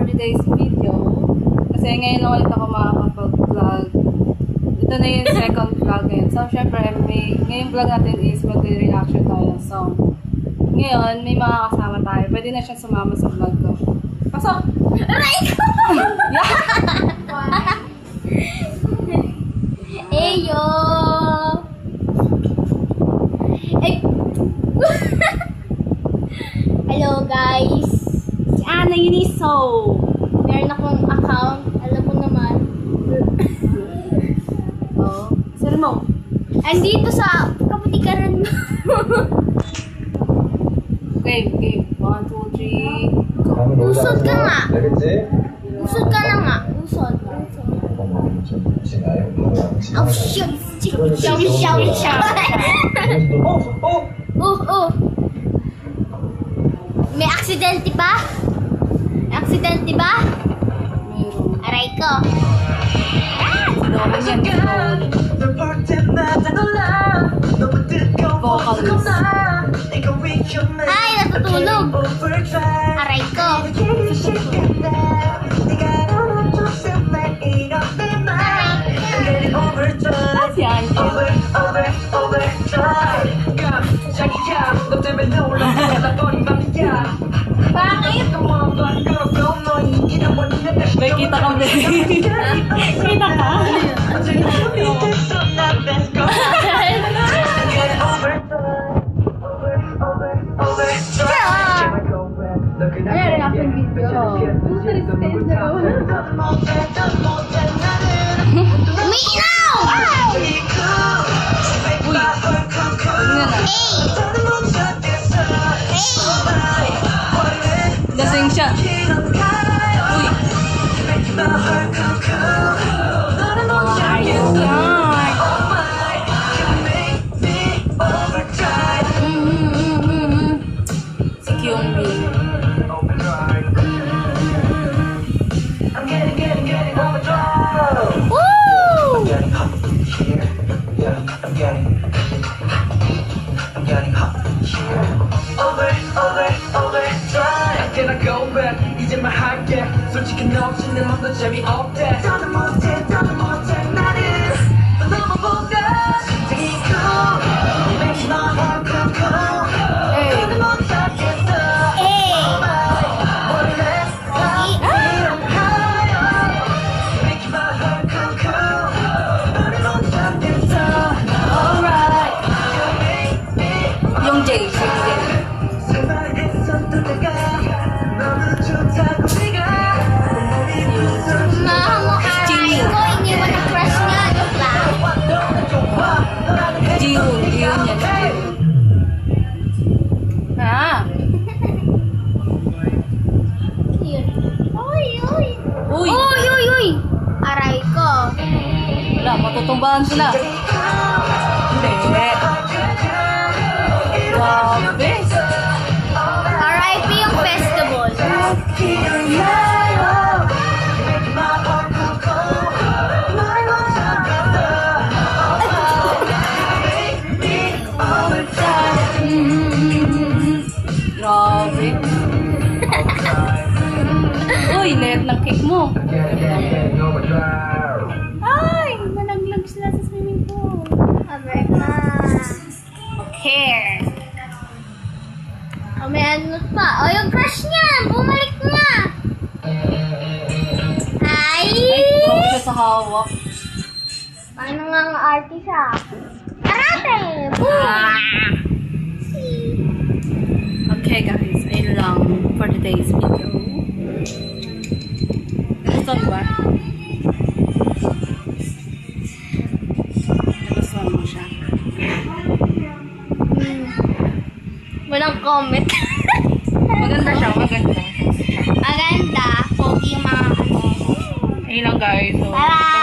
for today's video. Kasi ngayon lang ulit ako makakapag-vlog. Ito na yung second vlog ngayon. So, syempre, ngayong vlog natin is mag-reaction tayo ng song. Ngayon, may mga kasama tayo. Pwede na siyang sumama sa vlog ko. Pasok! Aray ko! Eyo! Hello guys! Si Ana Uniso! Meron akong account. Alam mo naman. Oh, sir mo. Andito sa kapatikaran mo. Game. 1, 2, 3. Usod ka nga. Usod ka na nga. Usod. Oh, shoot. Shout. May aksidente ba? Meron. Aray ko. Doon yan. Vocalist. Ay, natutulog. Aray ko. Si Angel. Bakit? May kita ka ba? Kita ka? Ano reaction video? Umiinaw! Lasing siya. Uy. Ayos yan. Si Kyungbi. Woo! 이제만 할게 솔직히 너 없이 난 아무도 재미없대 더는 못해 나는 너 넘어본다 심장이 cool You make my heart go cold 더는 못 찾겠어 Eh! One last time 이런 higher You make my heart go cold 너를 못 찾겠어 Alright You make me Yung Jay. Si Jay. 생활했었던 내가 너무 좋다고 네가 Mahango aray ko. Iniwan ang crush niya. Joke lang. Jihoon yan. Ah. Yun. Uy! Uy. Aray ko. Wala, matutumbahan sila. Hindi. Grabe. RIP yung festival. Grabe. Uy, let ng cake mo. Ay! Nalaglag sila sa swimming pool. Aray ka. Okay. Oh, may ano pa. Oh, yung crush niya. Bumalik na. Ay! Ay, siya sa hawak. Paano nga ang arte siya? Karate! Boom! Okay guys, ayun lang for today's video. Gusto ba? Nagustuhan mo siya? Walang comment. Maganda siya. Maganda. Pogi yung mga ano. Ayun lang guys. So, Bye!